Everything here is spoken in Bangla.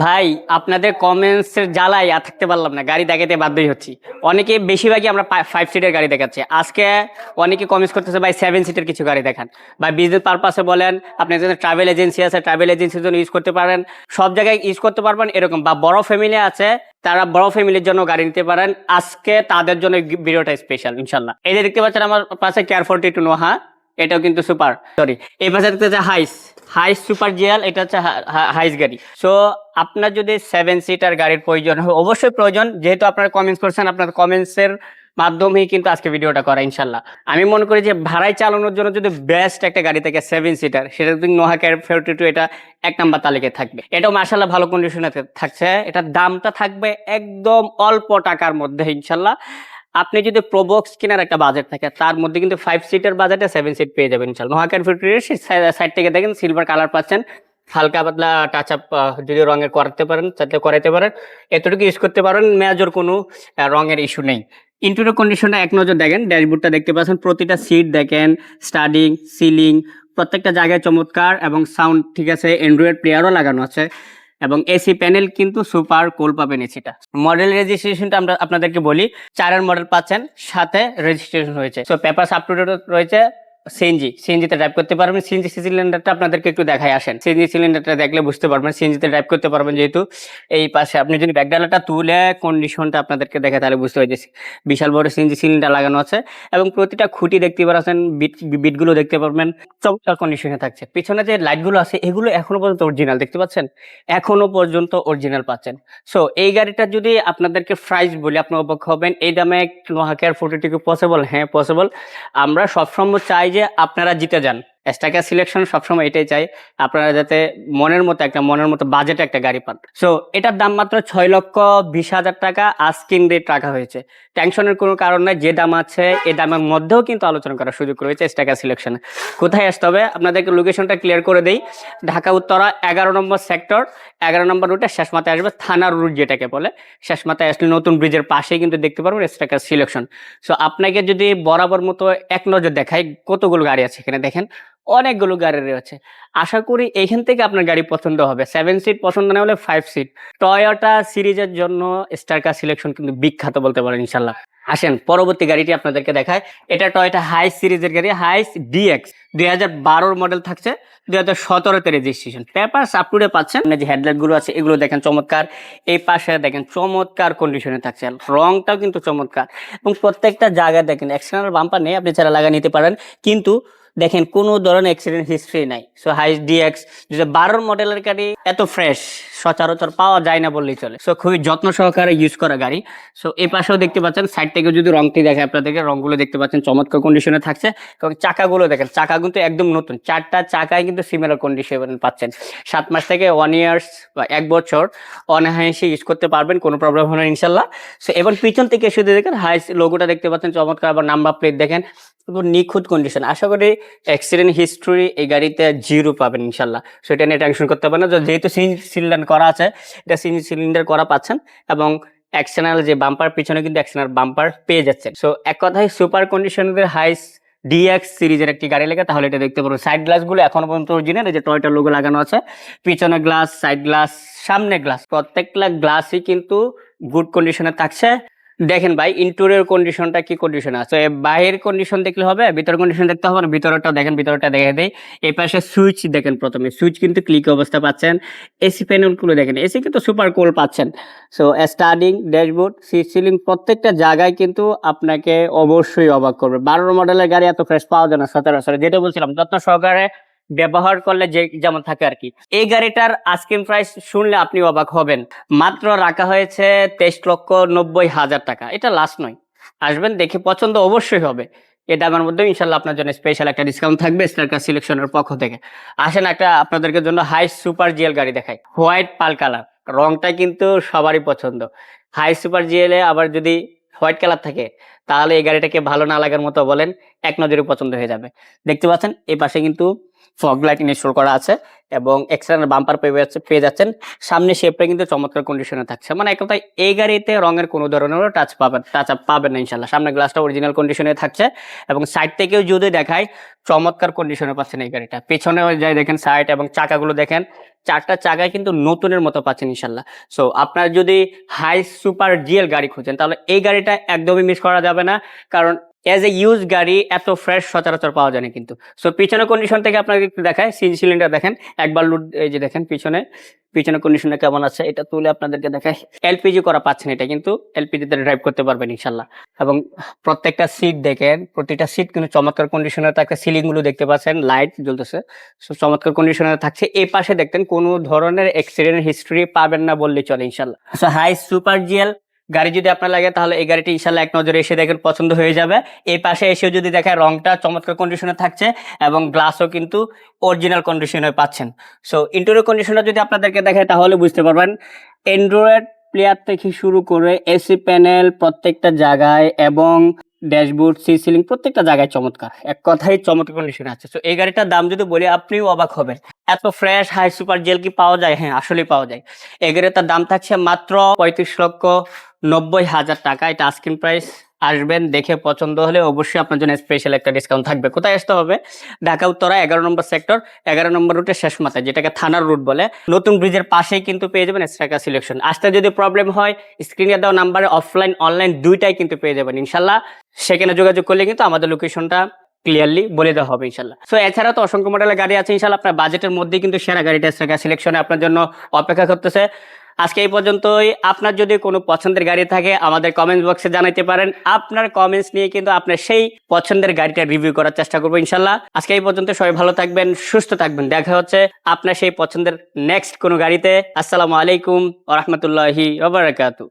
ভাই আপনাদের কমেন্টসের জ্বালায় আর থাকতে পারলাম না, গাড়ি দেখাতে বাধ্যই হচ্ছি। অনেকে বেশিরভাগই আমরা 5 সিটের গাড়ি দেখাচ্ছি আজকে। অনেকে কমেন্টস করতেছে ভাই 7 সিটের কিছু গাড়ি দেখান, বা বিজনেস পারপাসে বলেন, আপনার জন্য ট্রাভেল এজেন্সি আছে, ট্রাভেল এজেন্সির জন্য ইউজ করতে পারেন, সব জায়গায় ইউজ করতে পারবেন এরকম, বা বড় ফ্যামিলি আছে তারা বড় ফ্যামিলির জন্য গাড়ি নিতে পারেন। আজকে তাদের জন্য ভিডিওটা স্পেশাল ইনশাল্লাহ। এই যে দেখতে পাচ্ছেন আমার পাশে কেয়ার 42 নোহা, এটাও কিন্তু সুপার, সরি এই পাশে দেখতে হচ্ছে হাইস, হাইস সুপার জিএল, এটা হচ্ছে হাইস গাড়ি। সো আপনার যদি 7 সিটার গাড়ির প্রয়োজন হয়, অবশ্যই প্রয়োজন, যেহেতু আপনারা কমেন্টস করছেন, আপনার কমেন্টসের মাধ্যমেই কিন্তু আজকে ভিডিওটা করা ইনশাল্লাহ। আমি মনে করি যে ভাড়ায় চালানোর জন্য যদি বেস্ট একটা গাড়ি থাকে 7 সিটার, সেটা যদি নোহা কেয়ার 42 এটা 1 নাম্বার তালিকায় থাকবে। এটাও মাশাআল্লাহ ভালো কন্ডিশনে থাকছে, এটার দামটা থাকবে একদম অল্প টাকার মধ্যে ইনশাল্লাহ। আপনি যদি প্রোবক্স কেনার একটা বাজেট থাকে, তার মধ্যে কিন্তু 5 সিটের বাজেটে 7 সিট পেয়ে যাবেন ইনশাল্লাহ। নোহা ক্যান ফিফটির সাইড থেকে দেখেন সিলভার কালার পাচ্ছেন, হালকা পাতলা টাচ আপ যদি রঙের করাতে পারেন তাহলে করাইতে পারেন, এতটুকু ইউজ করতে পারেন, মেজর কোনো রঙের ইস্যু নেই। ইন্টেরিয়র কন্ডিশনটা এক নজর দেখেন, ড্যাশবোর্ডটা দেখতে পাচ্ছেন, প্রতিটা সিট দেখেন, স্টাডিং সিলিং প্রত্যেকটা জায়গায় চমৎকার, এবং সাউন্ড ঠিক আছে, অ্যান্ড্রয়েড প্লেয়ারও লাগানো আছে, এবং এসি প্যানেল কিন্তু সুপার কুল পাবেন এসিটা। মডেল রেজিস্ট্রেশনটা আমরা আপনাদেরকে বলি, 4-এর মডেল পাচ্ছেন, সাথে রেজিস্ট্রেশন হয়েছে। So papers up to date রয়েছে। সিএনজিতে ড্রাইভ করতে পারবেন। সিএনজি সিলিন্ডারটা আপনাদেরকে একটু দেখাই আসেন, সিএনজি সিলিন্ডারটা দেখলে বুঝতে পারবেন সিএনজিতে ড্রাইভ করতে পারবেন। যেহেতু এই পাশে আপনি যদি ব্যাকডালাটা তুলে কন্ডিশনটা আপনাদেরকে দেখে তাহলে বুঝতে পারছি বিশাল বড় সিএনজি সিলিন্ডার লাগানো আছে, এবং প্রতিটা খুঁটি দেখতে পাচ্ছেন, বিটগুলো দেখতে পারবেন, চমৎকার কন্ডিশনে থাকছে। পিছনে যে লাইটগুলো আছে এগুলো এখনো পর্যন্ত অরিজিনাল দেখতে পাচ্ছেন, এখনো পর্যন্ত অরিজিনাল পাচ্ছেন। সো এই গাড়িটা যদি আপনাদেরকে প্রাইস বলি আপনি অবাক হবেন, এই দামে নোহা কেয়ার 42 পসিবল? হ্যাঁ পসিবল। আমরা সবসময় চাই যে আপনারা জিতে যান, স্টাকা সিলেকশন সবসময় এটাই চাই, আপনারা যাতে মনের মতো বাজেটে একটা গাড়ি পান। সো এটার দাম মাত্র 6,20,000 টাকা, আস্কিং রেট রাখা হয়েছে। টেনশনের কোনো কারণ নাই, যে দাম আছে এই দামের মধ্যেও কিন্তু আলোচনা করার সুযোগ রয়েছে স্টাকা সিলেকশনে। কোথায় আসতে হবে আপনাদেরকে লোকেশনটা ক্লিয়ার করে দেই, ঢাকা উত্তরা 11 নম্বর সেক্টর, 11 নম্বর রুটে শেষ মাথায় আসবে, থানার রুট যেটাকে বলে, শেষ মাথায় আসলে নতুন ব্রিজের পাশেই কিন্তু দেখতে পারবেন স্টাকা সিলেকশন। সো আপনাকে যদি বরাবর মতো এক নজর দেখাই, কতগুলো গাড়ি আছে এখানে দেখেন, অনেকগুলো গাড়ি রয়েছে। আশা করি এইখান থেকে আপনার গাড়ি পছন্দ হবে। 7 সিট পছন্দ না হলে 5 সিট। টয়োটা সিরিজের জন্য স্টার সিলেকশন কিন্তু বিখ্যাত বলতে পারেন ইনশাল্লাহ। আসেন পরবর্তী গাড়িটি আপনাদেরকে দেখায়, এটা টয়োটা হাইস সিরিজের গাড়ি, হাইস ডিএক্স, 2012 মডেল থাকছে, 2017-তে registration. Papers up to date পাচ্ছেন। যে হেডলাইট গুলো আছে এগুলো দেখেন চমৎকার, এই পাশে দেখেন চমৎকার কন্ডিশনে থাকছে, রংটাও কিন্তু চমৎকার, এবং প্রত্যেকটা জায়গায় দেখেন এক্সটার্নাল বাম্পার নেই, আপনি চারা লাগা নিতে পারেন, কিন্তু দেখেন কোনো ধরনের অ্যাক্সিডেন্ট হিস্ট্রি নাই। সো হাইস ডিএক্স 2012 মডেলের গাড়ি এত ফ্রেশ সচরাচর পাওয়া যায় না বললেই চলে। সো খুবই যত্ন সহকারে ইউজ করা গাড়ি। সো এই পাশেও দেখতে পাচ্ছেন, সাইড থেকে যদি রংটি দেখে আপনাদেরকে, রংগুলো দেখতে পাচ্ছেন চমৎকার কন্ডিশনে থাকছে, এবং চাকাগুলো দেখেন, চাকা কিন্তু একদম নতুন, 4টা চাকায় কিন্তু সিমিলার কন্ডিশন পাচ্ছেন। 7 মাস থেকে 1 ইয়ার্স বা 1 বছর অনায়াসে ইউজ করতে পারবেন, কোনো প্রবলেম হবে না ইনশাল্লাহ। সো এবার পিছন থেকে শুধু দেখেন হাইস লোগোটা দেখতে পাচ্ছেন চমৎকার, আবার নাম্বার প্লেট দেখেন নিখুঁত কন্ডিশন। আশা করি অ্যাক্সিডেন্ট হিস্ট্রি এই গাড়িতে 0 পাবেন ইনশাল্লাহ। সো এটা নিয়ে টেনশন করতে পারেন না, যেহেতু সিএনজি সিলিন্ডার করা আছে, এটা সিএনজি সিলিন্ডার করা পাচ্ছেন, এবং এক্সটার্নাল যে বাম্পার পিছনে কিন্তু এক্সটার্নাল বাম্পার পেয়ে যাচ্ছেন। সো এক কথায় সুপার কন্ডিশনের হাইস ডিএক্স সিরিজের একটি গাড়ি লেগে তাহলে এটা দেখতে পারবেন। সাইড গ্লাসগুলো এখনো পর্যন্ত অরিজিনাল, এই যে টয়োটা লোগো লাগানো আছে, পিছনে গ্লাস, সাইড গ্লাস, সামনে গ্লাস, প্রত্যেকটা গ্লাসই কিন্তু গুড কন্ডিশনে থাকছে। দেখেন ভাই ইন্টেরিয়র কন্ডিশনটা কি কন্ডিশন আছে, বাইরের কন্ডিশন দেখলে হবে, ভিতর কন্ডিশন দেখতে হবে না। ভিতরটা দেখেন, ভিতরটা দেখে দেই। এই পাশে সুইচ দেখেন, প্রথমে সুইচ কিন্তু ক্লিক অবস্থা পাচ্ছেন। এসি প্যানেলগুলো দেখেন, এসি কিন্তু সুপার কুল পাচ্ছেন। So starting dashboard seat ceiling প্রত্যেকটা জায়গায় কিন্তু আপনাকে অবশ্যই অবাক করবে। 12 মডেলের গাড়ি এত ফ্রেশ পাওয়া যায় না সচরাচর, যেটা বলছিলাম যত্ন সহকারে ব্যবহার করলে যে যেমন থাকে আর কি। এই গাড়িটার আস্কিং প্রাইস শুনলে আপনি অবাক হবেন, মাত্র রাখা হয়েছে 23,90,000 টাকা। এটা লাস্ট নয়, আসবেন দেখে পছন্দ অবশ্যই হবে। এই দামের মধ্যে ইনশাল্লাহ আপনার জন্য স্পেশাল একটা ডিসকাউন্ট থাকবে স্টারকার সিলেকশনের পক্ষ থেকে। আসেন একটা আপনাদেরকে জন্য হাই সুপার জিএল গাড়ি দেখাই, হোয়াইট পাল কালার, রংটা কিন্তু সবারই পছন্দ। হাই সুপার জিএল এ আবার যদি হোয়াইট কালার থাকে, তাহলে এই গাড়িটাকে ভালো না লাগার মতো বলেন, এক নজরে পছন্দ হয়ে যাবে। দেখতে পাচ্ছেন এই পাশে কিন্তু ফগ লাইট ইনস্টল করা আছে এবং এক্সটার্নাল বাম্পার পেয়ে যাচ্ছেন। সামনে শেপটা কিন্তু চমৎকার কন্ডিশনে থাকছে, মানে এক কথায় এই গাড়িতে রঙের কোনো ধরনের টাচ আপ পাবেন না ইনশাল্লাহ। সামনে গ্লাসটা অরিজিনাল কন্ডিশনে থাকছে এবং সাইড থেকেও যদি দেখায় চমৎকার কন্ডিশনে পাচ্ছেন এই গাড়িটা। পেছনে যাই দেখেন সাইড এবং চাকাগুলো দেখেন, চারটা চাকায় কিন্তু নতুনের মতো পাচ্ছেন ইনশাল্লাহ। সো আপনার যদি হাই সুপার জিএল গাড়ি খুঁজেন তাহলে এই গাড়িটা একদমই মিস করা যাবে না, কারণ এজ এ ইউজ গাড়ি এত ফ্রেশ সচরাচর পাওয়া যায় না কিন্তু। সো পিছনের কন্ডিশন থেকে আপনাকে একটু দেখায়, সিন সিলিন্ডার দেখেন একবার লুট, এই যে দেখেন পিছনের কন্ডিশনটা কেমন আছে এটা তুলে আপনাদেরকে দেখায়। এলপিজি করা পাচ্ছেন, এটা কিন্তু এলপিজি তে ড্রাইভ করতে পারবেন ইনশাল্লাহ। এবং প্রত্যেকটা সিট দেখেন, প্রতিটা সিট কিন্তু চমৎকার কন্ডিশনে থাকে। সিলিং গুলো দেখতে পাচ্ছেন লাইট জ্বলতেছে, সো চমৎকার কন্ডিশনে থাকছে। এই পাশে দেখতেন কোনো ধরনের অ্যাক্সিডেন্ট হিস্ট্রি পাবেন না বললেই চলে ইনশাল্লাহ। সো হাই সুপার জিএল গাড়ি যদি আপনার লাগে তাহলে এই গাড়িটি ইনশাল্লাহ এক নজরে এসে দেখেন পছন্দ হয়ে যাবে। এই পাশে এসেও যদি দেখেন রংটা চমৎকার কন্ডিশনে থাকছে এবং গ্লাসও কিন্তু অরিজিনাল কন্ডিশনে পাচ্ছেন। সো ইন্টেরিয়র কন্ডিশনটা যদি আপনাদেরকে দেখায় তাহলে বুঝতে পারবেন অ্যান্ড্রয়েড প্লেয়ার থেকে শুরু করে এসি প্যানেল প্রত্যেকটা জায়গায় এবং ড্যাশবোর্ড সিলিং প্রত্যেকটা জায়গায় চমৎকার, এক কথায় চমৎকার কন্ডিশনে আছে। তো এই গাড়িটার দাম যদি বলি আপনিও অবাক হবেন, এত ফ্রেশ হাই সুপার জেল কি পাওয়া যায়? হ্যাঁ আসলেই পাওয়া যায়। এই গাড়িটার দাম থাকছে মাত্র 35,90,000 টাকা। এটা আস্কিং প্রাইস। আসবেন, দেখে পছন্দ হলে অবশ্যই আপনার জন্য স্পেশাল একটা ডিসকাউন্ট থাকবে। কোথায় আসতে হবে? ঢাকা উত্তরা 11 নম্বর সেক্টর, 11 নম্বর রুটের শেষ মাথায়, যেটাকে থানার রুট বলে। নতুন ব্রিজের পাশেই কিন্তু পেয়ে যাবেন স্ট্রাইকার সিলেকশন। আসতে যদি প্রবলেম হয় স্ক্রিনে দেওয়া নাম্বারে অফলাইন অনলাইন দুইটাই কিন্তু পেয়ে যাবেন ইনশাল্লাহ। সেখানে যোগাযোগ করলে কিন্তু আমাদের লোকেশনটা ক্লিয়ারলি বলে দেওয়া হবে ইনশাল্লাহ। সো এছাড়া তো অসংখ্য মডেলের গাড়ি আছে ইনশাল্লাহ। আপনার বাজেটের মধ্যে কিন্তু সেরা গাড়িটা স্ট্রাইকার সিলেকশনে আপনার জন্য অপেক্ষা করতেছে। আজকে এই পর্যন্তই। আপনার যদি কোনো পছন্দের গাড়ি থাকে আমাদের কমেন্ট বক্সে জানাইতে পারেন। আপনার কমেন্টস নিয়ে কিন্তু আপনার সেই পছন্দের গাড়িটা রিভিউ করার চেষ্টা করবো ইনশাল্লাহ। আজকে এই পর্যন্ত, সবাই ভালো থাকবেন, সুস্থ থাকবেন। দেখা হচ্ছে আপনার সেই পছন্দের নেক্সট কোনো গাড়িতে। আসসালামু আলাইকুম ওয়া রাহমাতুল্লাহি ওয়া বারাকাতুহু।